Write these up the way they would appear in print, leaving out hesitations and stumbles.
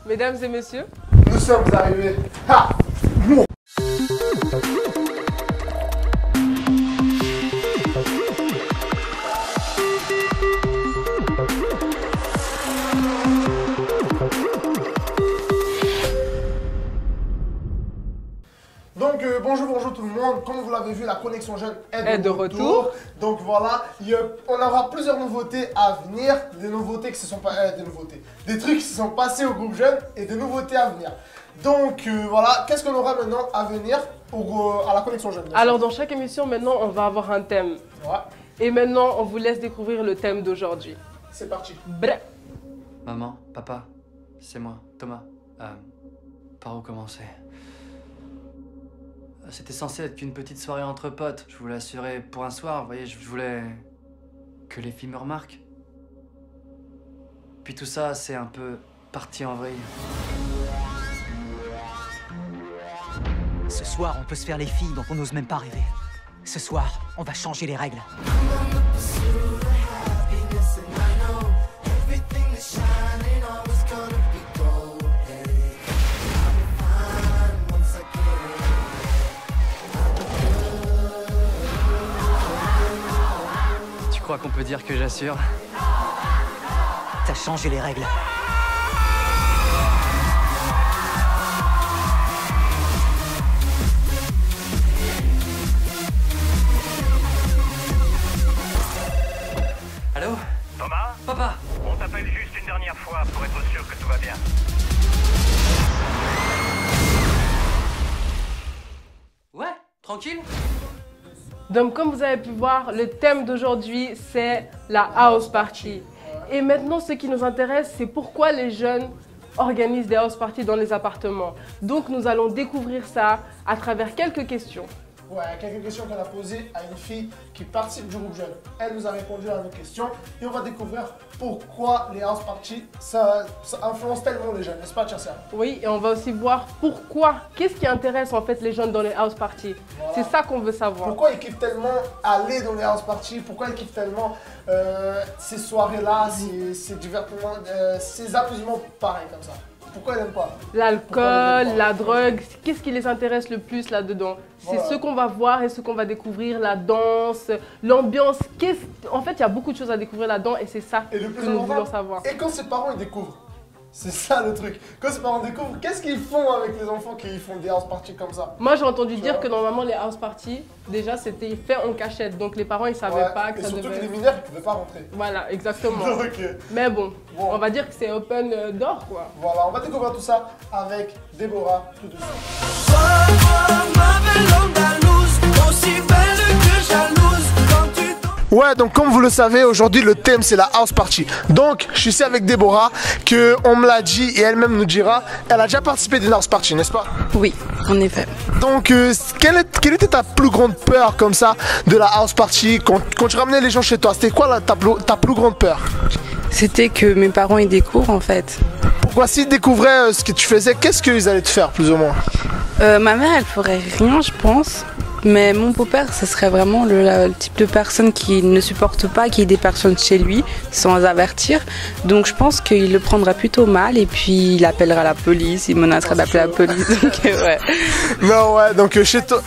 Mesdames et messieurs, nous sommes arrivés. Ha! Donc bonjour tout le monde, comme vous l'avez vu, la connexion jeune est de retour. Donc voilà, on aura plusieurs nouveautés à venir, des nouveautés qui se sont pas, des trucs qui se sont passés au groupe jeune et des nouveautés à venir. Donc voilà, qu'est-ce qu'on aura maintenant à venir à la connexion jeune? Alors dans chaque émission maintenant on va avoir un thème. Ouais. Et maintenant on vous laisse découvrir le thème d'aujourd'hui. C'est parti. Bref. Maman, papa, c'est moi, Thomas. Par où commencer? C'était censé être qu'une petite soirée entre potes. Je voulais assurer pour un soir, vous voyez, je voulais que les filles me remarquent. Puis tout ça, c'est un peu parti en vrille. Ce soir, on peut se faire les filles dont on n'ose même pas rêver. Ce soir, on va changer les règles. Tu crois qu'on peut dire que j'assure? T'as changé les règles. Allô? Thomas? Papa! On t'appelle juste une dernière fois pour être sûr que tout va bien. Ouais, tranquille? Donc comme vous avez pu voir, le thème d'aujourd'hui c'est la house party. Et maintenant ce qui nous intéresse c'est pourquoi les jeunes organisent des house parties dans les appartements. Donc nous allons découvrir ça à travers quelques questions. Ouais, quelques questions qu'on a posées à une fille qui participe du groupe jeune. Elle nous a répondu à nos questions et on va découvrir pourquoi les house parties, ça influence tellement les jeunes, n'est-ce pas Tchersia? Oui, et on va aussi voir pourquoi, qu'est-ce qui intéresse en fait les jeunes dans les house parties. Voilà. C'est ça qu'on veut savoir. Pourquoi ils kiffent tellement aller dans les house parties? Pourquoi ils kiffent tellement ces soirées-là, ces divertissements, ces amusements pareils comme ça? Pourquoi ils n'aiment pas? L'alcool, la drogue, qu'est-ce qui les intéresse le plus là-dedans? Voilà. C'est ce qu'on va voir et ce qu'on va découvrir, la danse, l'ambiance. En fait, il y a beaucoup de choses à découvrir là-dedans et c'est ça que nous voulons savoir. Et quand ses parents ils découvrent, c'est ça le truc. Quand ses parents découvrent, qu'est-ce qu'ils font avec les enfants qui font des house parties comme ça? Moi, j'ai entendu dire que normalement, les house parties, déjà, c'était fait en cachette. Donc, les parents, ils savaient pas que ça devait... Et surtout que les mineurs, ils ne pouvaient pas rentrer. Voilà, exactement. Donc, mais bon, on va dire que c'est open door, quoi. Voilà, on va découvrir tout ça avec Déborah tout de suite. Ouais, donc comme vous le savez, aujourd'hui le thème c'est la house party. Donc je suis ici avec Déborah, que on me l'a dit et elle-même nous dira, elle a déjà participé à une house party, n'est-ce pas? Oui, en effet. Donc quelle était ta plus grande peur comme ça de la house party quand tu ramenais les gens chez toi? C'était quoi ta plus grande peur? C'était que mes parents ils découvrent en fait. Pourquoi s'ils découvraient ce que tu faisais, qu'est-ce qu'ils allaient te faire plus ou moins? Ma mère elle ferait rien je pense. Mais mon beau-père, ce serait vraiment le type de personne qui ne supporte pas qu'il y ait des personnes chez lui sans avertir. Donc je pense qu'il le prendra plutôt mal et puis il appellera la police, il menacera d'appeler la police. Donc ouais. Non ouais, donc chez toi...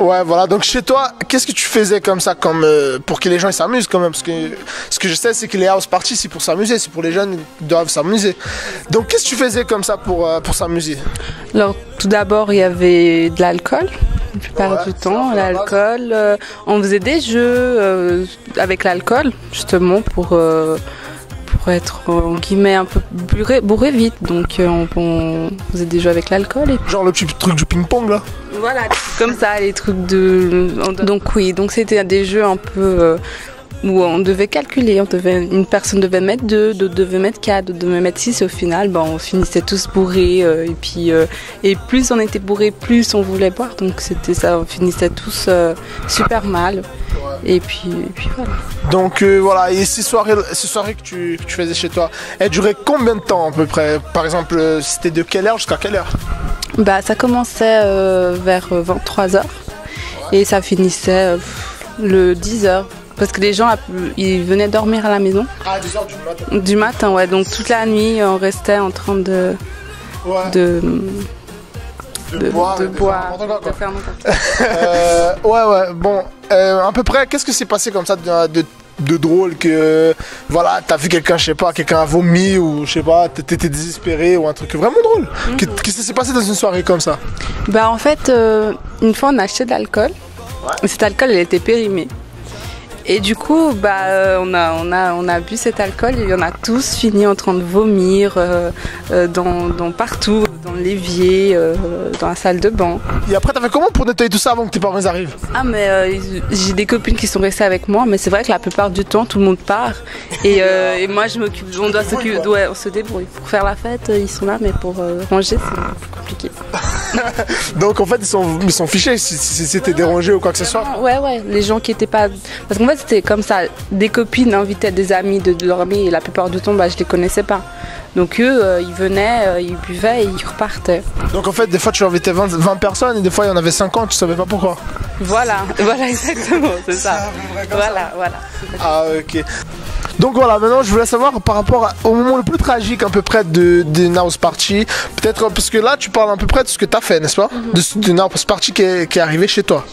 Ouais voilà, donc chez toi, qu'est-ce que tu faisais comme ça, pour que les gens s'amusent quand même? Parce que ce que je sais c'est que les house parties c'est pour s'amuser, c'est pour les jeunes qui doivent s'amuser. Donc qu'est-ce que tu faisais comme ça pour s'amuser? Alors tout d'abord il y avait de l'alcool. La plupart du temps, l'alcool. On faisait des jeux avec l'alcool, justement, pour être, en guillemets, un peu bourré vite. Donc, on faisait des jeux avec l'alcool. Et... Genre le petit truc du ping-pong, là? Voilà, comme ça, les trucs de... Donc oui, donc c'était des jeux un peu... où on devait calculer, une personne devait mettre 2, d'autres devaient mettre 4, d'autres devaient mettre 6. Au final, on finissait tous bourrés. Et plus on était bourrés, plus on voulait boire. Donc c'était ça, on finissait tous super mal. Et puis voilà. Donc voilà, et ces soirées que tu faisais chez toi, elles duraient combien de temps à peu près? Par exemple, c'était de quelle heure jusqu'à quelle heure? Ça commençait vers 23h et ça finissait le 10h. Parce que les gens, ils venaient dormir à la maison. Ah, 10h du matin. Du matin, ouais. Donc toute la nuit, on restait en train de de boire, de faire n'importe quoi. ouais, bon, à peu près, qu'est-ce que c'est passé comme ça de drôle que, voilà, t'as vu quelqu'un, je sais pas, quelqu'un a vomi ou je sais pas, t'étais désespéré ou un truc vraiment drôle. Qu'est-ce qui s'est passé dans une soirée comme ça? Bah en fait, une fois on a acheté de l'alcool, et cet alcool il était périmé. Et du coup, bah, on a bu cet alcool et on a tous fini en train de vomir dans partout, dans l'évier, dans la salle de bain. Et après, t'as fait comment pour nettoyer tout ça avant que tes parents arrivent? Ah, mais j'ai des copines qui sont restées avec moi, mais c'est vrai que la plupart du temps, tout le monde part. Et moi, je m'occupe, on doit s'occuper, on se débrouille. Pour faire la fête, ils sont là, mais pour ranger, c'est compliqué. Donc en fait, ils sont fichés si c'était dérangé ou quoi que ce soit. Ouais, les gens qui étaient pas. Parce qu'en fait, c'était comme ça. Des copines invitaient des amis de dormir et la plupart du temps, bah, je les connaissais pas. Donc eux, ils venaient, ils buvaient et ils repartaient. Donc en fait, des fois, tu invitais 20 personnes et des fois, il y en avait 50, tu savais pas pourquoi. Voilà, exactement, c'est ça. Voilà. Ah, ok. Donc voilà, maintenant je voulais savoir par rapport au moment le plus tragique à peu près d'une house party, peut-être parce que là tu parles à peu près de ce que tu as fait, n'est-ce pas? D'une house party qui est arrivée chez toi,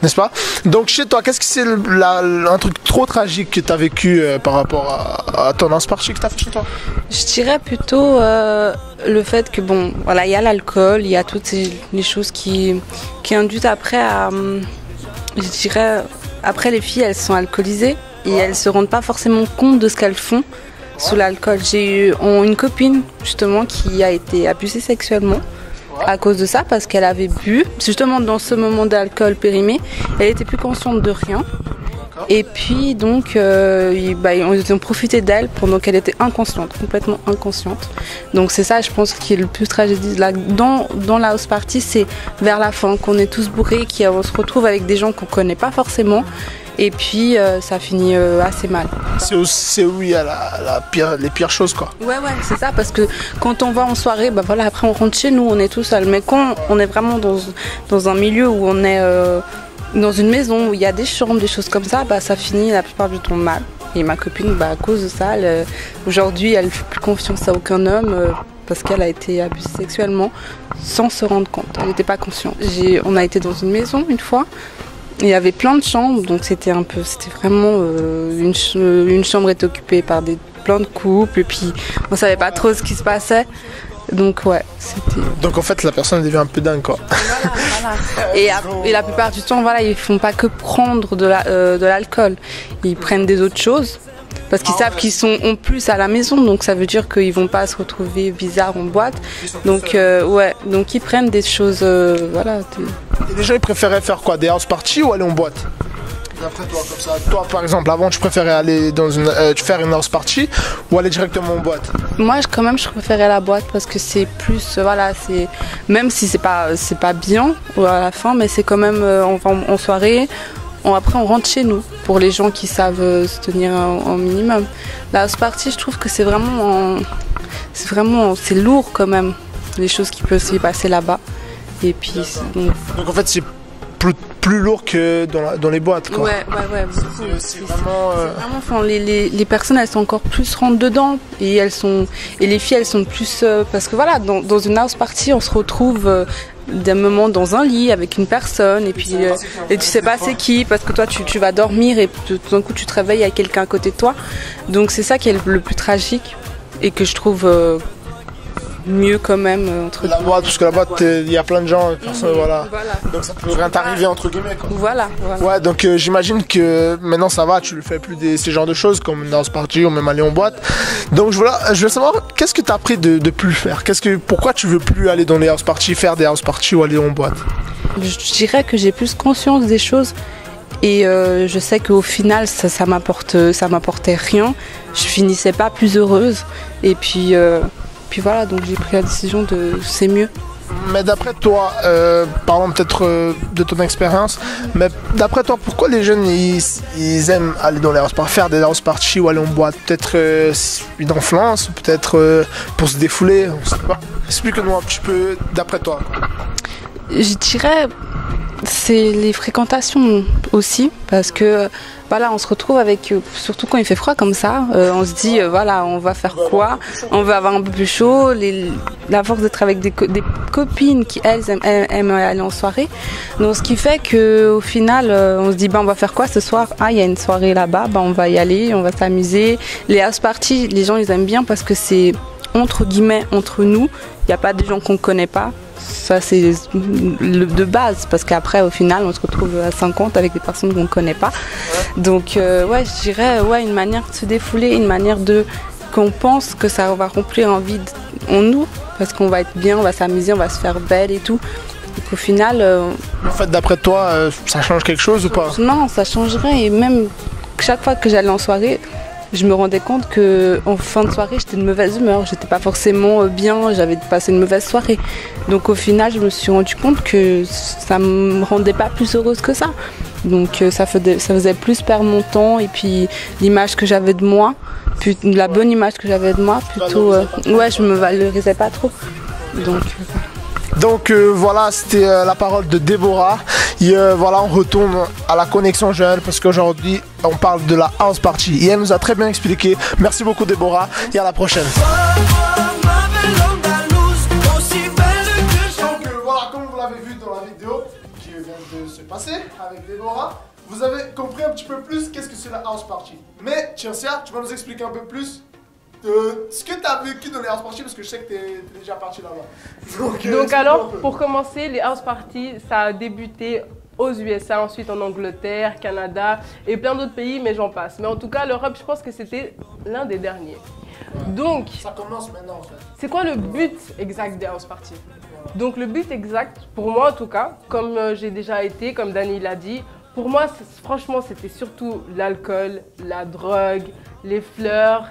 n'est-ce pas? Donc chez toi, qu'est-ce que c'est un truc trop tragique que tu as vécu par rapport à ton house party que tu as fait chez toi? Je dirais plutôt le fait que bon, voilà, il y a l'alcool, il y a toutes les choses qui induisent après à, je dirais, après les filles elles sont alcoolisées. Et elles se rendent pas forcément compte de ce qu'elles font sous l'alcool. J'ai eu une copine justement qui a été abusée sexuellement à cause de ça parce qu'elle avait bu. Justement dans ce moment d'alcool périmé, elle était plus consciente de rien. Et puis donc ils ont profité d'elle pendant qu'elle était inconsciente, complètement inconsciente. Donc c'est ça, je pense, qui est le plus tragédie là dans la house party, c'est vers la fin qu'on est tous bourrés, qu'on se retrouve avec des gens qu'on connaît pas forcément. Et puis ça finit assez mal. C'est où il y a les pires choses quoi. Ouais, c'est ça, parce que quand on va en soirée, bah voilà, après on rentre chez nous, on est tout seul. Mais quand on est vraiment dans un milieu où on est dans une maison où il y a des chambres, des choses comme ça, bah ça finit la plupart du temps mal. Et ma copine, bah à cause de ça, aujourd'hui elle ne fait plus confiance à aucun homme. Parce qu'elle a été abusée sexuellement sans se rendre compte. Elle n'était pas consciente. On a été dans une maison une fois. Il y avait plein de chambres, donc c'était vraiment une chambre était occupée par plein de couples, et puis on savait pas trop ce qui se passait. Donc ouais, c'était. Donc en fait la personne devient un peu dingue quoi. Voilà. Et la plupart du temps, voilà, ils font pas que prendre de l'alcool, ils prennent des autres choses. Parce qu'ils savent qu'ils sont en plus à la maison, donc ça veut dire qu'ils vont pas se retrouver bizarres en boîte. Donc donc ils prennent des choses, voilà. Et les gens ils préféraient faire quoi? Des house party ou aller en boîte? D'après toi, comme ça. Toi par exemple, avant tu préférais aller faire une house party ou aller directement en boîte? Moi quand même je préférais la boîte parce que c'est plus, voilà, c'est même si c'est pas bien à la fin, mais c'est quand même en soirée. Après on rentre chez nous pour les gens qui savent se tenir un minimum. La house party, je trouve que c'est lourd quand même, les choses qui peuvent s'y passer là-bas. Et puis donc en fait c'est plus lourd que dans les boîtes quoi. Ouais. C'est vraiment les personnes elles sont encore plus rentrent dedans et les filles elles sont plus parce que voilà, dans une house party on se retrouve d'un moment dans un lit avec une personne et puis tu sais pas c'est qui, parce que toi tu vas dormir et tout d'un coup tu te réveilles avec quelqu'un à côté de toi. Donc c'est ça qui est le plus tragique et que je trouve mieux quand même entre la boîte, parce que la boîte il y a plein de gens, voilà. Donc ça peut rien t'arriver entre guillemets quoi. Voilà. Ouais, donc j'imagine que maintenant ça va, tu le fais plus ces genres de choses comme une house party ou même aller en boîte. Donc je veux savoir qu'est-ce que tu as appris de plus faire, pourquoi tu veux plus aller dans les house parties, faire des house parties ou aller en boîte? Je dirais que j'ai plus conscience des choses et je sais qu'au final ça m'apportait rien, je finissais pas plus heureuse et puis voilà, donc j'ai pris la décision de c'est mieux. Mais d'après toi, parlons peut-être de ton expérience, mais d'après toi, pourquoi les jeunes ils aiment aller dans les house parties, faire des house parties ou aller en boîte? Peut-être une influence, peut-être pour se défouler, on sait pas. Explique-nous un petit peu d'après toi. Je dirais C'est les fréquentations aussi, parce que voilà, on se retrouve avec, surtout quand il fait froid comme ça, on se dit voilà, on va faire quoi? On va avoir un peu plus chaud. La force d'être avec des copines qui elles aiment aller en soirée. Donc ce qui fait que au final, on se dit on va faire quoi ce soir? Ah, il y a une soirée là-bas, on va y aller, on va s'amuser. Les house parties, les gens ils aiment bien parce que c'est entre guillemets entre nous. Il n'y a pas des gens qu'on connaît pas. Ça c'est de base parce qu'après au final on se retrouve à 50 avec des personnes qu'on ne connaît pas. Donc je dirais une manière de se défouler, une manière de qu'on pense que ça va remplir un vide en nous parce qu'on va être bien, on va s'amuser, on va se faire belle et tout. Donc au final... En fait d'après toi ça change quelque chose ou pas? Non, ça changerait et même chaque fois que j'allais en soirée, je me rendais compte qu'en fin de soirée, j'étais de mauvaise humeur. J'étais pas forcément bien, j'avais passé une mauvaise soirée. Donc au final, je me suis rendu compte que ça me rendait pas plus heureuse que ça. Donc ça faisait plus perdre mon temps et puis l'image que j'avais de moi, la bonne image que j'avais de moi, plutôt... je me valorisais pas trop. Donc voilà, c'était la parole de Déborah. Et voilà, on retourne à la connexion jeune parce qu'aujourd'hui on parle de la house party. Et elle nous a très bien expliqué. Merci beaucoup Déborah et à la prochaine. Donc voilà, comme vous l'avez vu dans la vidéo qui vient de se passer avec Déborah, vous avez compris un petit peu plus qu'est-ce que c'est la house party. Mais Tircia, tu vas nous expliquer un peu plus ce que tu as vécu dans les house parties parce que je sais que tu es déjà parti là-bas. Donc alors, pour commencer, les house parties, ça a débuté aux USA, ensuite en Angleterre, Canada et plein d'autres pays, mais j'en passe. Mais en tout cas, l'Europe, je pense que c'était l'un des derniers. Donc, ça commence maintenant en fait. C'est quoi le but exact des house parties? Donc le but exact, pour moi en tout cas, comme j'ai déjà été, comme Dani l'a dit, pour moi, franchement, c'était surtout l'alcool, la drogue, les fleurs.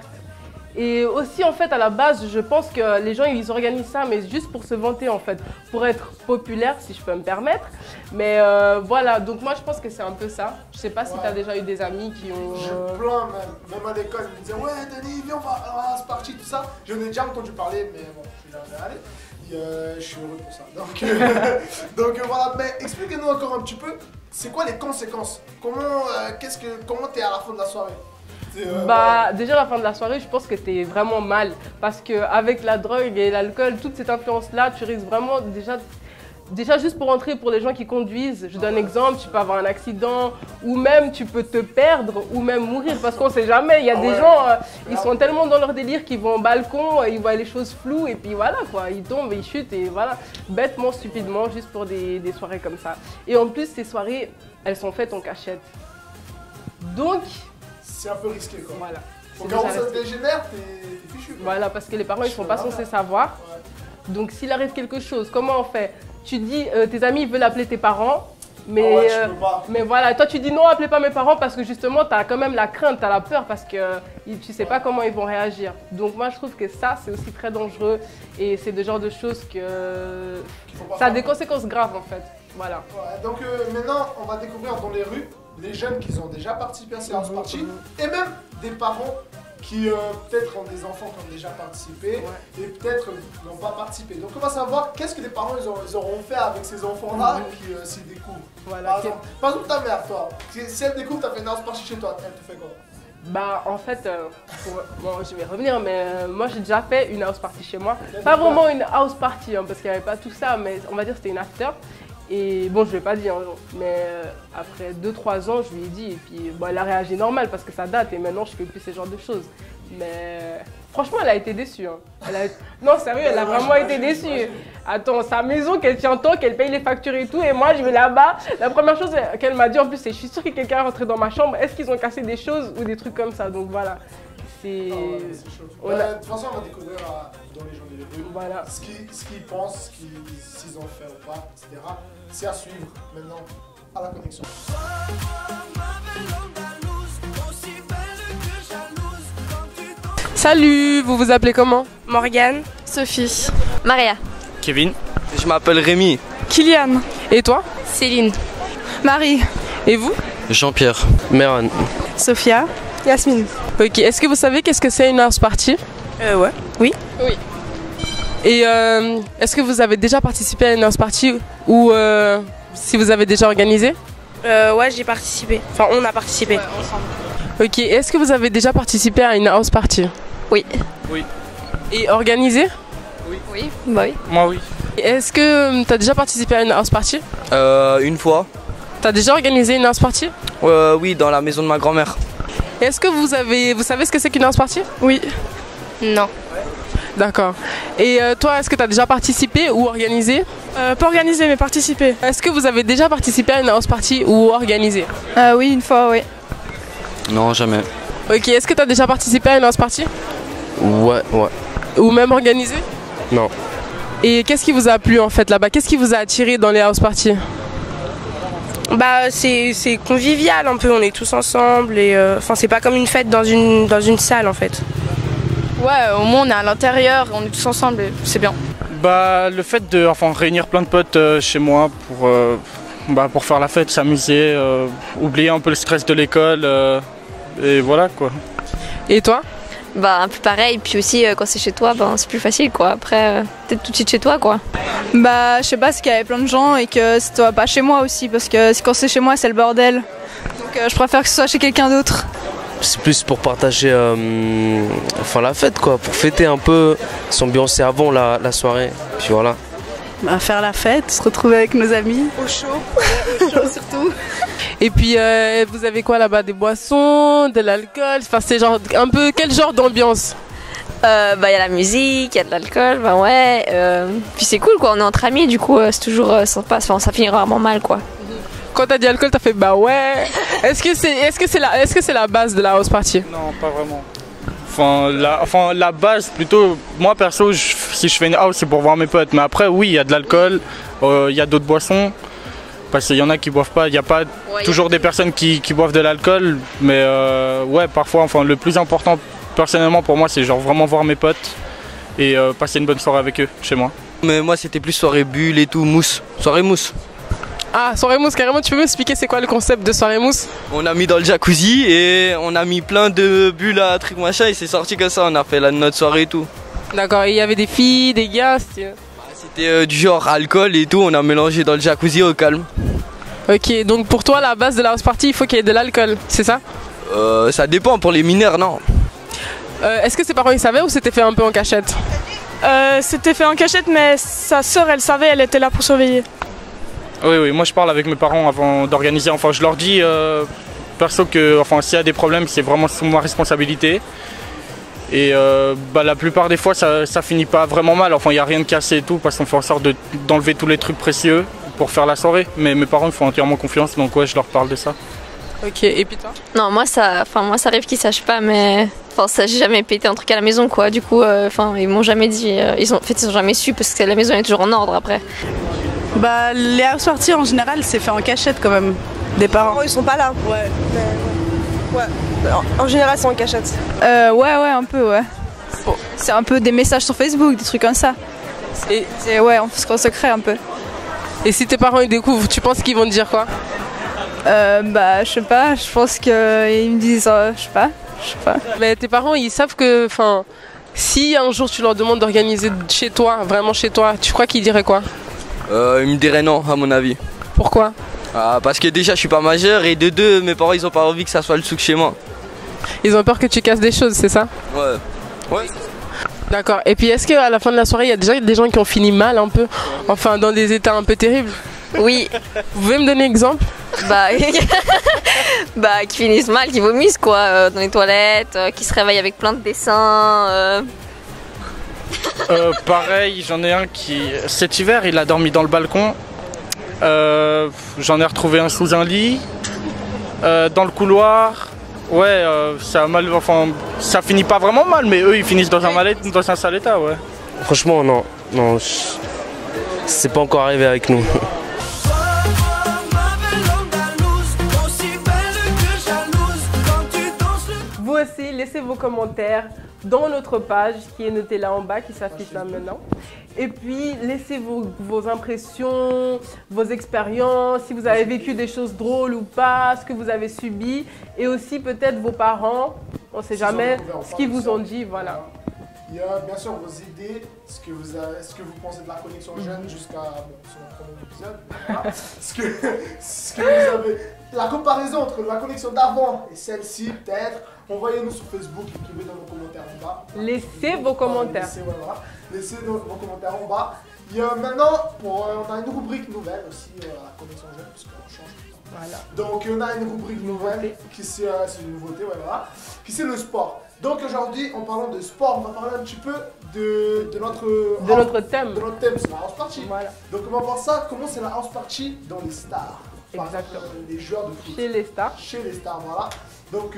Et aussi, en fait, à la base, je pense que les gens, ils organisent ça, mais juste pour se vanter, en fait, pour être populaire, si je peux me permettre. Mais voilà, donc moi, je pense que c'est un peu ça. Je sais pas si tu as déjà eu des amis qui ont... Je plains même à l'école, ils me disaient « Ouais, Dani, viens, on va se partir, tout ça ». J'en ai déjà entendu parler, mais bon, je suis jamais allé. Et, je suis heureux pour ça. Donc voilà, mais expliquez-nous encore un petit peu, c'est quoi les conséquences? Comment t'es à la fin de la soirée? Déjà à la fin de la soirée, je pense que t'es vraiment mal parce qu'avec la drogue et l'alcool, toute cette influence-là, tu risques vraiment déjà juste pour entrer pour les gens qui conduisent, je donne un exemple, tu peux avoir un accident ou même tu peux te perdre ou même mourir parce qu'on sait jamais, il y a des gens, ils sont tellement dans leur délire qu'ils vont au balcon, ils voient les choses floues et puis voilà quoi, ils tombent, ils chutent et voilà, bêtement, stupidement, juste pour des soirées comme ça. Et en plus, ces soirées, elles sont faites en cachette. Donc... c'est un peu risqué quoi. Voilà. Au cas où ça se dégénère, t'es fichu. Voilà, parce que les parents ils sont pas censés savoir. Ouais. Donc s'il arrive quelque chose, comment on fait? Tu dis, tes amis veulent appeler tes parents, mais, mais voilà, toi tu dis non, appelez pas mes parents parce que justement tu as quand même la crainte, tu as la peur parce que tu sais pas comment ils vont réagir. Donc moi je trouve que ça c'est aussi très dangereux et c'est le genre de choses que ça a des conséquences graves en fait. Voilà. Ouais, donc maintenant on va découvrir dans les rues les jeunes qui ont déjà participé à ces house parties et même des parents qui peut-être ont des enfants qui ont déjà participé et peut-être n'ont pas participé. Donc on va savoir qu'est-ce que les parents ils auront fait avec ces enfants-là qui s'y découvrent. Voilà. Par exemple ta mère, toi, si elle découvre t'as fait une house party chez toi, elle te fait quoi? Bah en fait, bon, je vais revenir, mais moi j'ai déjà fait une house party chez moi. Pas vraiment une house party, hein, parce qu'il n'y avait pas tout ça, mais on va dire que c'était une after. Et bon, je vais pas dire, mais après 2-3 ans, je lui ai dit, et puis bon, elle a réagi normal parce que ça date et maintenant je fais plus ce genre de choses. Mais franchement, elle a été déçue. Hein. Non, sérieux, elle a vraiment été déçue. Attends, sa maison qu'elle tient tant, qu'elle paye les factures et tout, et moi je vais là-bas. La première chose qu'elle m'a dit en plus, c'est je suis sûre que quelqu'un est rentré dans ma chambre, est-ce qu'ils ont cassé des choses ou des trucs comme ça? Donc voilà. C'est chaud. De toute façon, on va découvrir dans les gens des rues voilà. ce qu'ils pensent, s'ils ont fait ou pas, etc. C'est à suivre maintenant à la connexion. Salut, vous vous appelez comment? Morgane. Sophie. Maria. Kevin. Je m'appelle Rémi. Kylian. Et toi? Céline. Marie. Et vous? Jean-Pierre. Meran. Sophia. Yasmine. Ok, est-ce que vous savez qu'est-ce que c'est une house party? Ouais. Oui. Et est-ce que vous avez déjà participé à une house party où Si vous avez déjà organisé? Ouais, j'ai participé. Enfin, on a participé. Ouais, ensemble. Ok, est-ce que vous avez déjà participé à une house party? Oui. Oui. Et organisé? Oui, bah oui. Moi, oui. Est-ce que tu as déjà participé à une house party? Une fois. Tu as déjà organisé une house party? Oui, dans la maison de ma grand-mère. Est-ce que vous savez ce que c'est qu'une house party? Oui. Non. D'accord. Et toi, est-ce que tu as déjà participé ou organisé? Pas organisé, mais participé. Est-ce que vous avez déjà participé à une house party ou organisé? Oui, une fois, oui. Non, jamais. Ok, est-ce que tu as déjà participé à une house party? Ouais. Ou même organisé? Non. Et qu'est-ce qui vous a plu en fait là-bas? Qu'est-ce qui vous a attiré dans les house parties? Bah, c'est convivial un peu, on est tous ensemble et enfin, c'est pas comme une fête dans une salle en fait. Ouais, au moins on est à l'intérieur, on est tous ensemble, et c'est bien. Bah, le fait de réunir plein de potes chez moi pour faire la fête, s'amuser, oublier un peu le stress de l'école et voilà quoi. Et toi? Bah un peu pareil, puis aussi quand c'est chez toi, ben, c'est plus facile quoi. Après, peut-être tout de suite chez toi quoi. Bah je sais pas, c'est qu'il y avait plein de gens et que c'est pas chez moi aussi, parce que quand c'est chez moi c'est le bordel. Donc je préfère que ce soit chez quelqu'un d'autre. C'est plus pour partager la fête quoi, pour fêter un peu, s'ambiancer avant la soirée, puis voilà. Bah, faire la fête, se retrouver avec nos amis. Au chaud. Au chaud surtout. Et puis vous avez quoi là-bas? Des boissons, de l'alcool? Enfin c'est genre un peu quel genre d'ambiance? Bah y a la musique, y a de l'alcool, bah ouais. Puis c'est cool quoi, on est entre amis, du coup c'est toujours sympa, enfin, ça finit rarement mal quoi. Quand t'as dit alcool, t'as fait bah ouais. Est-ce que c'est la base de la house party? Non, pas vraiment. La base plutôt, moi perso, si je fais une house c'est pour voir mes potes. Mais après oui, il y a de l'alcool, il y a d'autres boissons. Parce qu'il y en a qui boivent pas, il n'y a pas toujours des personnes qui boivent de l'alcool. Mais ouais, parfois, le plus important personnellement pour moi c'est genre vraiment voir mes potes et passer une bonne soirée avec eux chez moi. Mais moi c'était plus soirée bulle et tout, mousse. Soirée mousse. Ah, soirée mousse, carrément, tu peux m'expliquer c'est quoi le concept de soirée mousse? On a mis dans le jacuzzi et on a mis plein de bulles à trucs machin et c'est sorti comme ça, on a fait notre soirée et tout. D'accord, et il y avait des filles, des gars? C'était du genre alcool et tout, on a mélangé dans le jacuzzi au calme. Ok, donc pour toi la base de la house party, il faut qu'il y ait de l'alcool, c'est ça? Ça dépend, pour les mineurs non. Est-ce que ses parents ils savaient ou c'était fait un peu en cachette? C'était fait en cachette, mais sa sœur elle savait, elle était là pour surveiller. Oui, moi je parle avec mes parents avant d'organiser, je leur dis perso que s'il y a des problèmes c'est vraiment sous ma responsabilité. Et la plupart des fois ça finit pas vraiment mal, il n'y a rien de cassé et tout parce qu'on fait en sorte d'enlever tous les trucs précieux pour faire la soirée. Mais mes parents ils font entièrement confiance, donc ouais je leur parle de ça. Ok, et puis toi? Non, moi ça arrive qu'ils sachent pas, mais ça j'ai jamais pété un truc à la maison quoi. Du coup, ils m'ont jamais dit, ils ont jamais su parce que la maison est toujours en ordre après. Bah les house parties en général c'est fait en cachette quand même, des parents. Ils sont pas là. Ouais. Ouais. En général c'est en cachette. Ouais, un peu ouais. C'est un peu des messages sur Facebook, des trucs comme ça. Ouais, on fait en secret un peu. Et si tes parents ils découvrent, tu penses qu'ils vont te dire quoi? Bah je sais pas, je pense qu'ils me disent je sais pas. Mais tes parents ils savent que si un jour tu leur demandes d'organiser chez toi, vraiment chez toi, tu crois qu'ils diraient quoi? Ils me diraient non à mon avis. Pourquoi? Parce que déjà je suis pas majeur et de deux mes parents ils ont pas envie que ça soit le souk chez moi. Ils ont peur que tu casses des choses, c'est ça? Ouais. D'accord. Et puis est-ce qu'à la fin de la soirée il y a déjà des gens qui ont fini mal un peu? Dans des états un peu terribles? Oui. Vous pouvez me donner un exemple? Qui finissent mal, qui vomissent quoi, dans les toilettes, qui se réveillent avec plein de dessins. Pareil, j'en ai un qui cet hiver il a dormi dans le balcon. J'en ai retrouvé un sous un lit, dans le couloir. Ouais, ça a mal, ça finit pas vraiment mal, mais eux ils finissent dans un sale état, ouais. Franchement non, c'est pas encore arrivé avec nous. Vous aussi, laissez vos commentaires dans notre page qui est notée là en bas, qui s'affiche là maintenant. Et puis, laissez vos impressions, vos expériences, si vous avez vécu des choses drôles ou pas, ce que vous avez subi. Et aussi peut-être vos parents, on ne sait jamais, ce qu'ils vous ont dit, voilà. Il y a bien sûr vos idées, ce que vous pensez de la connexion jeune jusqu'à son premier épisode. Voilà. ce que vous avez. La comparaison entre la connexion d'avant et celle-ci, peut-être. Envoyez-nous sur Facebook, écrivez dans vos commentaires en bas. Laissez vos commentaires. Laissez vos commentaires en bas. Il y a maintenant, on a une rubrique nouvelle aussi, la connexion jeune, parce qu'on change tout le temps. Voilà. Donc on a une rubrique nouvelle, qui c'est une nouveauté, voilà, qui c'est le sport. Donc aujourd'hui, en parlant de sport, on va parler un petit peu de notre thème. De notre thème, c'est la house party. Voilà. Donc on va voir ça, comment c'est la house party dans les stars. Exactement. Les joueurs de foot. Chez les stars. Chez les stars, voilà. Donc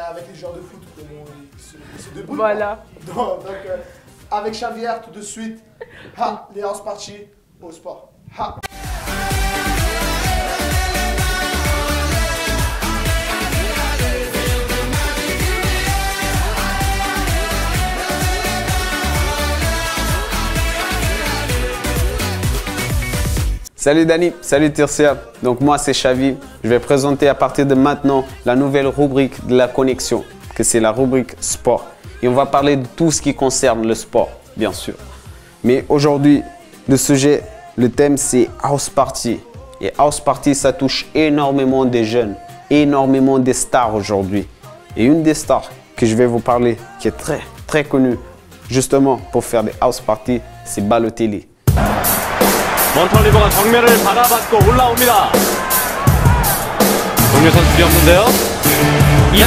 avec les joueurs de foot, comment ils se débrouillent. Voilà. Donc avec Xavier, tout de suite, les house party au sport. Salut Dani, salut Tircia. Donc moi c'est Xavi. Je vais présenter à partir de maintenant la nouvelle rubrique de la connexion, que c'est la rubrique sport. Et on va parler de tout ce qui concerne le sport, bien sûr. Mais aujourd'hui, le thème c'est house party. Et house party, ça touche énormément des jeunes, énormément des stars aujourd'hui. Et une des stars que je vais vous parler, qui est très très connue, justement pour faire des house party, c'est Balotelli. 몬털리버가 정면을 바라봤고 올라옵니다. 동료 선수들이 없는데요. 이제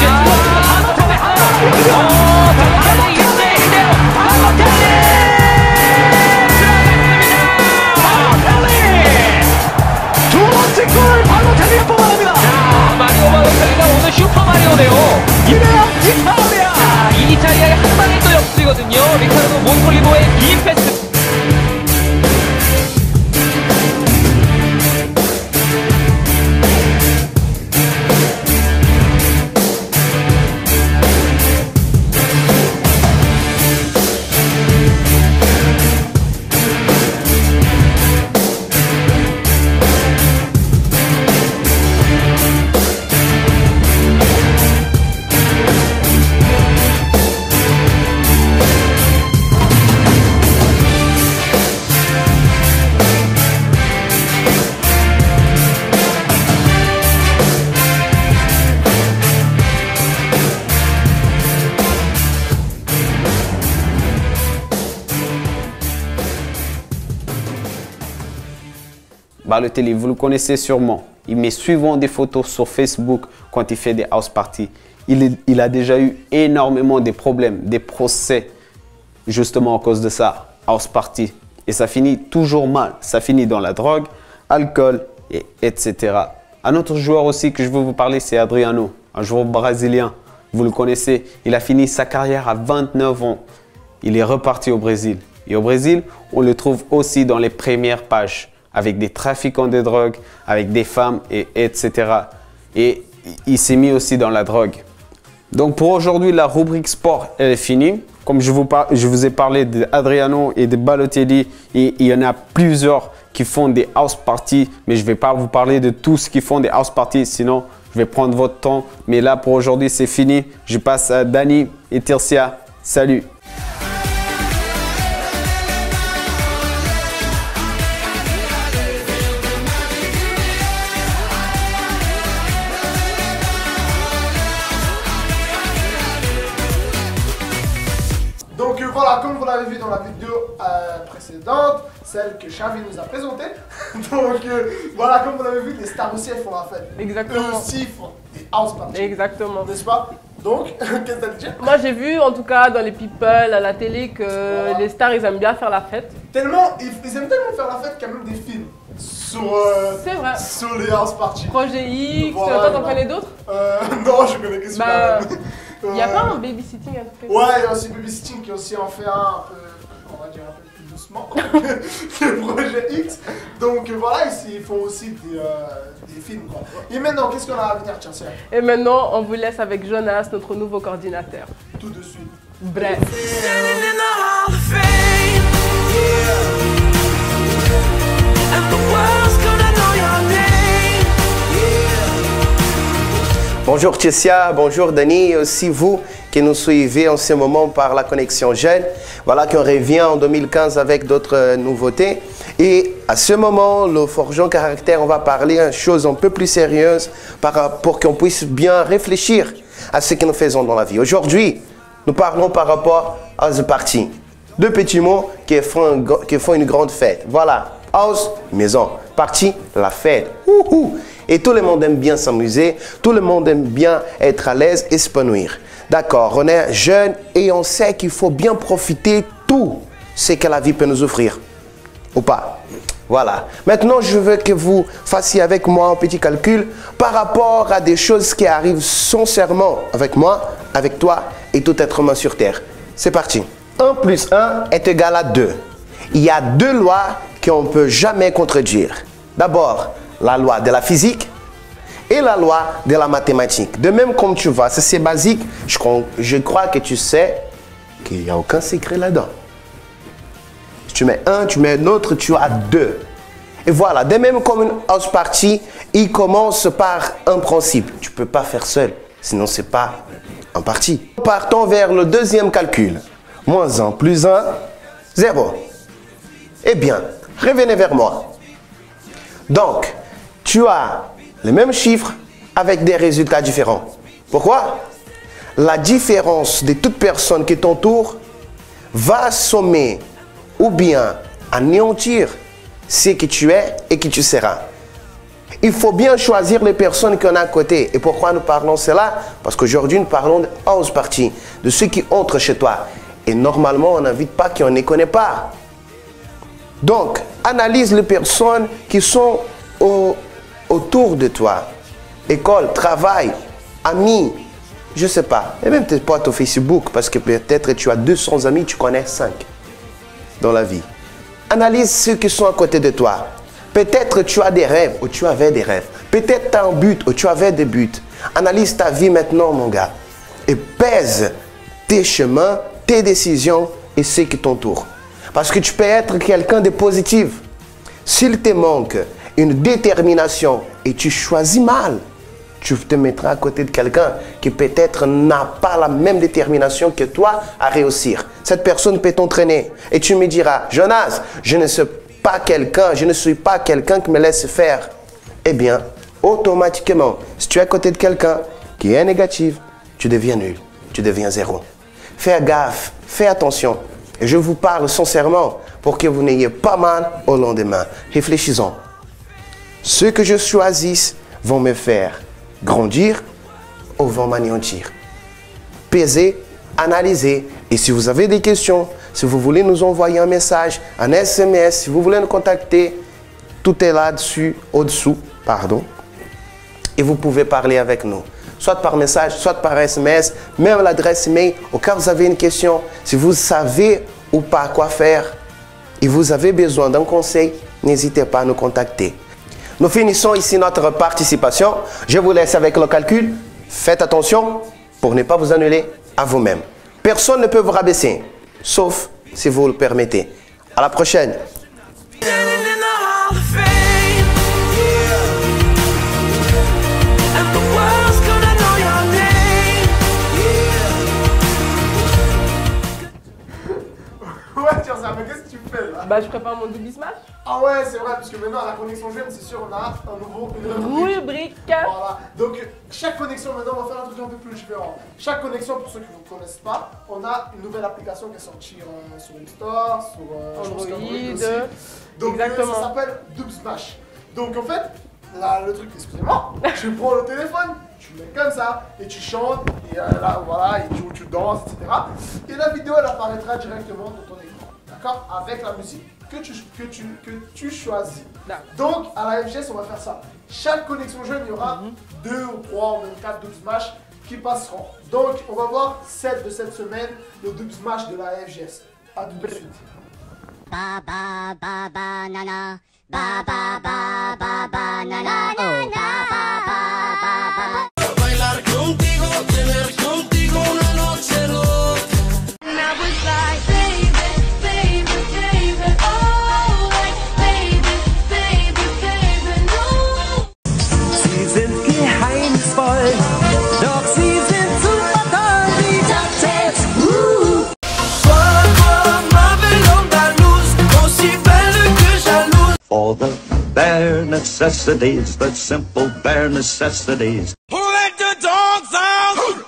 두 번째 골 발로텔리가 뽑아냅니다. 마리오 발로텔리가 오늘 슈퍼마리오네요. 이래야 이탈리아. 이탈리아의 한 방에 또 역습이거든요. 리카르도 몬털리버의 긴 패스. Balotelli, vous le connaissez sûrement. Il met souvent des photos sur Facebook quand il fait des house parties. Il a déjà eu énormément de problèmes, des procès, justement à cause de ça, house party. Et ça finit toujours mal. Ça finit dans la drogue, alcool, etc. Un autre joueur aussi que je veux vous parler, c'est Adriano, un joueur brésilien. Vous le connaissez, il a fini sa carrière à 29 ans. Il est reparti au Brésil. Et au Brésil, on le trouve aussi dans les premières pages, avec des trafiquants de drogue, avec des femmes, etc. Et il s'est mis aussi dans la drogue. Donc pour aujourd'hui, la rubrique sport, elle est finie. Comme je vous ai parlé d'Adriano et de Balotelli, et il y en a plusieurs qui font des house parties, mais je ne vais pas vous parler de tous qui font des house parties, sinon je vais prendre votre temps. Mais là, pour aujourd'hui, c'est fini. Je passe à Dani et Tircia. Salut! Donc voilà, comme vous l'avez vu dans la vidéo précédente, celle que Xavi nous a présentée. Donc voilà, comme vous l'avez vu, les stars aussi elles font la fête. Exactement. Eux aussi font des house parties. Exactement. N'est-ce pas? Donc, qu'est-ce que t'as dit? Moi j'ai vu en tout cas dans les people, à la télé, que les stars ils aiment bien faire la fête. Tellement, ils aiment tellement faire la fête qu'il y a même des films sur les house parties. Projet X, toi t'en connais d'autres? Non, je connais que celui-là. Il n'y a pas un babysitting à côté? Ouais, il y a aussi babysitting qui aussi en fait un peu, on va dire un peu plus doucement que le projet X. Donc voilà, ici ils font aussi des films quoi. Et maintenant, qu'est-ce qu'on a à venir, Tircia? Et maintenant, on vous laisse avec Jonas, notre nouveau coordinateur. Tout de suite. Bref. Bonjour Tircia, bonjour Dani, aussi vous qui nous suivaient en ce moment par la connexion jeune. Voilà qu'on revient en 2015 avec d'autres nouveautés. Et à ce moment, le Forgeant Caractère, on va parler de choses un peu plus sérieuses pour qu'on puisse bien réfléchir à ce que nous faisons dans la vie. Aujourd'hui, nous parlons par rapport à The Party. Deux petits mots qui font une grande fête. Voilà, house, maison, party, la fête. Et tout le monde aime bien s'amuser, tout le monde aime bien être à l'aise et s'épanouir. D'accord, on est jeune et on sait qu'il faut bien profiter de tout ce que la vie peut nous offrir. Ou pas. Voilà. Maintenant, je veux que vous fassiez avec moi un petit calcul par rapport à des choses qui arrivent sincèrement avec moi, avec toi et tout être humain sur Terre. C'est parti. 1 plus 1 est égal à 2. Il y a deux lois qu'on ne peut jamais contredire. D'abord, la loi de la physique et la loi de la mathématique. De même comme tu vois, c'est basique, je crois que tu sais qu'il n'y a aucun secret là-dedans. Si tu mets un, tu mets un autre, tu as deux. Et voilà, de même comme une house party, il commence par un principe. Tu ne peux pas faire seul, sinon ce n'est pas un party. Partons vers le deuxième calcul. Moins 1 plus 1, 0. Eh bien, revenez vers moi. Donc, tu as les mêmes chiffres avec des résultats différents. Pourquoi? La différence de toute personne qui t'entoure va sommer ou bien anéantir ce que tu es et qui tu seras. Il faut bien choisir les personnes qu'on a à côté. Et pourquoi nous parlons cela? Parce qu'aujourd'hui, nous parlons de house party, de ceux qui entrent chez toi. Et normalement, on n'invite pas qui on ne connaît pas. Donc, analyse les personnes qui sont autour de toi. École, travail, amis, je ne sais pas. Et même tes potes au Facebook, parce que peut-être tu as 200 amis, tu connais 5 dans la vie. Analyse ceux qui sont à côté de toi. Peut-être tu as des rêves ou tu avais des rêves. Peut-être tu as un but ou tu avais des buts. Analyse ta vie maintenant, mon gars. Et pèse tes chemins, tes décisions et ceux qui t'entourent. Parce que tu peux être quelqu'un de positif. S'il te manque une détermination et tu choisis mal, tu te mettras à côté de quelqu'un qui peut-être n'a pas la même détermination que toi à réussir. Cette personne peut t'entraîner et tu me diras, Jonas, je ne suis pas quelqu'un qui me laisse faire. Eh bien, automatiquement, si tu es à côté de quelqu'un qui est négatif, tu deviens nul, tu deviens zéro. Fais gaffe, fais attention. Et je vous parle sincèrement pour que vous n'ayez pas mal au lendemain. Réfléchissons. Ceux que je choisis vont me faire grandir ou vont m'anéantir. Pesez, analysez. Et si vous avez des questions, si vous voulez nous envoyer un message, un SMS, si vous voulez nous contacter, tout est là-dessus, au-dessous, pardon. Et vous pouvez parler avec nous. Soit par message, soit par SMS, même l'adresse email, au cas où vous avez une question, si vous savez ou pas quoi faire et vous avez besoin d'un conseil, n'hésitez pas à nous contacter. Nous finissons ici notre participation. Je vous laisse avec le calcul. Faites attention pour ne pas vous annuler à vous-même. Personne ne peut vous rabaisser, sauf si vous le permettez. À la prochaine. Mais qu'est-ce que tu fais là? Bah je prépare mon double smash. Ah ouais, c'est vrai, parce que maintenant à la connexion jeune, c'est sûr, on a une rubrique. Voilà, donc chaque connexion maintenant, on va faire un truc un peu plus différent. Chaque connexion, pour ceux qui ne connaissent pas, on a une nouvelle application qui est sortie sur une store, sur Android aussi. Donc ça s'appelle Double Smash. Donc en fait, là, le truc, excusez-moi, tu prends le téléphone, tu le mets comme ça, et tu chantes, et là, voilà, et tu danses, etc. Et la vidéo, elle apparaîtra directement dans ton écran. D'accord? Avec la musique que tu choisis. Donc, à la FGS, on va faire ça. Chaque connexion jeune, il y aura 2 ou 3 ou même 4 double smash qui passeront. Donc, on va voir celle de cette semaine, le double smash de la FGS. À tout de suite. Ba ba ba ba nana, ba ba ba ba ba nana, oh ba ba ba ba ba. Bailar contigo, tener contigo una noche loca. And I was like, baby, baby, baby, oh, like, baby, baby, baby, no. Sie sind geheimnisvoll, doch sie sind super toll. necessities, the simple bare necessities. Who let the dogs out?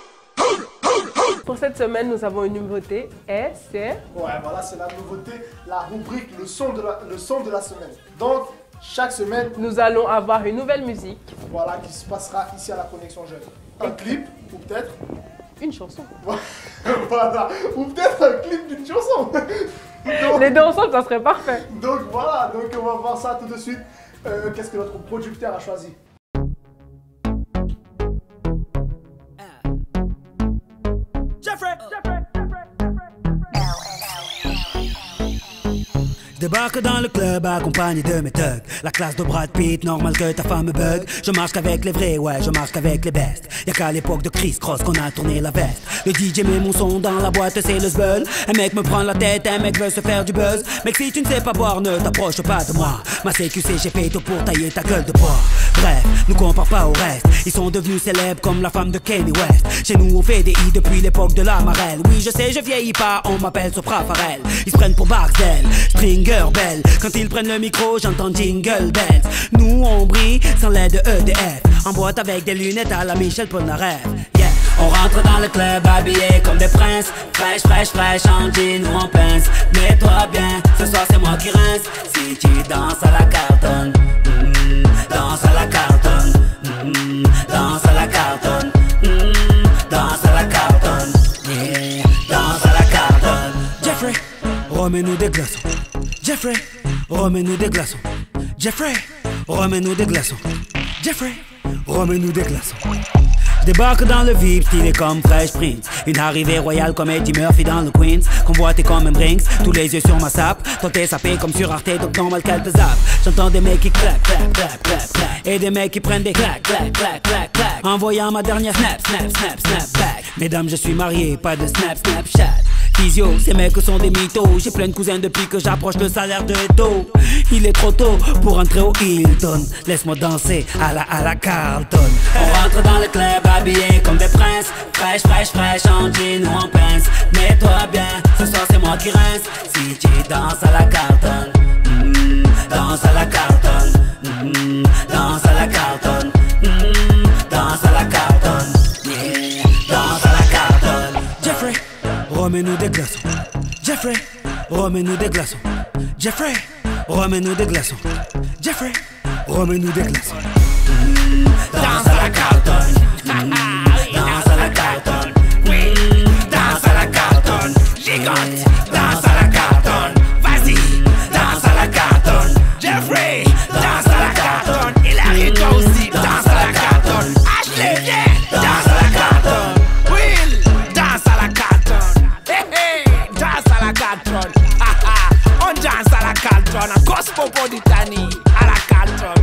Pour cette semaine, nous avons une nouveauté et c'est... Ouais, voilà, c'est la nouveauté, la rubrique le son de la semaine. Donc, chaque semaine, nous allons avoir une nouvelle musique. Voilà, qui se passera ici à la Connexion Jeune. Un clip, ou peut-être... Une chanson. Voilà, ou peut-être un clip d'une chanson. Donc, les deux ensemble, ça serait parfait. Donc voilà, donc on va voir ça tout de suite. Qu'est-ce que notre producteur a choisi? Je débarque dans le club accompagné de mes thugs. La classe de Brad Pitt, normal que ta femme me bug. Je marche qu'avec les vrais, ouais, je marche qu'avec les bestes. Y'a qu'à l'époque de Chris Cross qu'on a tourné la veste. Le DJ met mon son dans la boîte, c'est le zbeul. Un mec me prend la tête, un mec veut se faire du buzz. Mec, si tu ne sais pas boire, ne t'approche pas de moi. Ma CQC, j'ai fait tout pour tailler ta gueule de bois. Bref, nous compare pas au reste. Ils sont devenus célèbres comme la femme de Kanye West. Chez nous, on fait des i depuis l'époque de la marelle. Oui, je sais, je vieillis pas, on m'appelle Sopra Farel. Ils se prennent pour Barcel, Stringer Bell. Quand ils prennent le micro, j'entends Jingle Bells. Nous, on brille sans l'aide de EDF. En boîte avec des lunettes à la Michel Polnareff. Yeah. On rentre dans le club habillé comme des princes. Fraîche, fraîche, fraîche, en jean ou en pince. Mets-toi bien, ce soir c'est moi qui rince. Si tu danses à la cartonne, danse à la cartonne, danse à la cartonne, danse à la cartonne, yeah. Danse à la cartonne. Jeffrey, remets-nous des glaçons. Jeffrey, remets-nous des glaçons. Jeffrey, remets-nous des glaçons. Jeffrey, remets-nous des glaçons. Je débarque dans le VIP, stylé comme Fresh Prince. Une arrivée royale comme Eddie Murphy dans le Queens. Convoité comme un Brinks, tous les yeux sur ma sape. Toi t'es sapé comme sur Arte, donc normal qu'elle te zappe. J'entends des mecs qui claquent, claquent, claquent, claquent, claquent. Et des mecs qui prennent des claques, claques, claques, claques, claques. Envoyant ma dernière snap, snap, snap, snap back. Mesdames, je suis marié, pas de snap, snapchat. Physio, ces mecs sont des mythos. J'ai plein de cousins depuis que j'approche le salaire de Eto. Il est trop tôt pour entrer au Hilton. Laisse-moi danser à la Carlton. On rentre dans le club habillé comme des princes. Fraîche, fraîche, fraîche, en jean ou en pince. Mets-toi bien, ce soir c'est moi qui rince. Si tu danses à la Carlton, danse à la Carlton, danse à la Carlton, danse à la Carlton, yeah. Danse à la Carlton. Jeffrey, remets-nous des glaçons. Jeffrey, remets-nous des glaçons. Jeffrey, remets-nous des glaçons. Jeffrey, remets-nous des glaçons. Danse à la Carlton. Danse à la Carlton. Danse à la Carlton. Gigote. Danse à la Carlton. Vas-y, danse à la Carlton. Jeffrey, danse à la Carlton. Hilary, toi aussi, danse à la Carlton. Ashley, viens, danse à la Carlton. Will, danse à la Carlton. Hey, hey, danse à la Carlton. On danse à la Carlton. À Cosmopolitani, à la Carlton.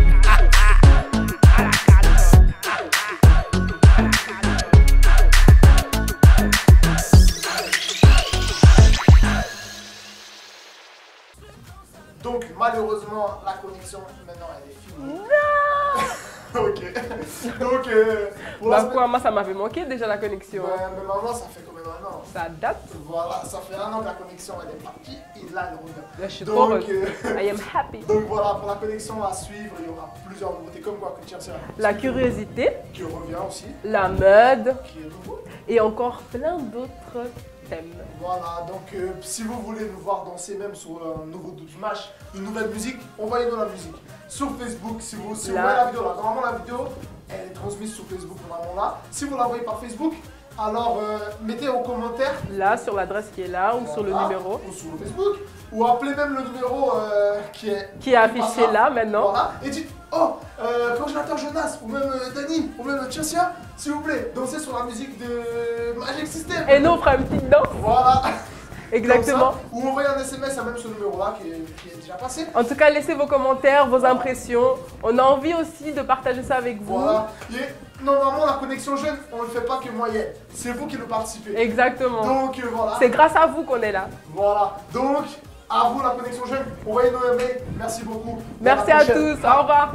Donc malheureusement la connexion maintenant elle est finie. Non. Ok. Donc bah quoi, moi ça m'avait manqué déjà la connexion. Mais maman ça fait combien d'un an? Ça date. Voilà, ça fait un an que la connexion elle est partie et là elle revient. Là, je suis trop heureuse. I am happy. Donc voilà, pour la connexion à suivre, il y aura plusieurs nouveautés comme quoi que tiens, la curiosité. Qui revient aussi. La mode. Qui est nouveau. Et encore plein d'autres thèmes. Voilà, donc si vous voulez nous voir danser même sur un nouveau Smash, une nouvelle musique, envoyez-nous la musique. Sur Facebook, si vous voyez la vidéo là, normalement la vidéo elle est transmise sur Facebook normalement là. Si vous la voyez par Facebook, alors mettez en commentaire. Là, sur l'adresse qui est là, ou sur le numéro. Ou sur le Facebook. Ou appelez même le numéro qui est affiché là maintenant. Voilà, et dites, oh, congélateur Jonas, ou même Dani, ou même Tchessia, s'il vous plaît, dansez sur la musique de Magic System. Et nous on fera une petite danse. Voilà. Exactement. Ou envoyez un SMS à même ce numéro-là qui est déjà passé. En tout cas, laissez vos commentaires, vos impressions. On a envie aussi de partager ça avec vous. Voilà. Et normalement, la connexion jeune, on ne le fait pas que moyenne. C'est vous qui nous participez. Exactement. Donc voilà. C'est grâce à vous qu'on est là. Voilà. Donc, à vous la connexion jeune. Envoyez nos mails. Merci beaucoup. Merci à tous. Au revoir.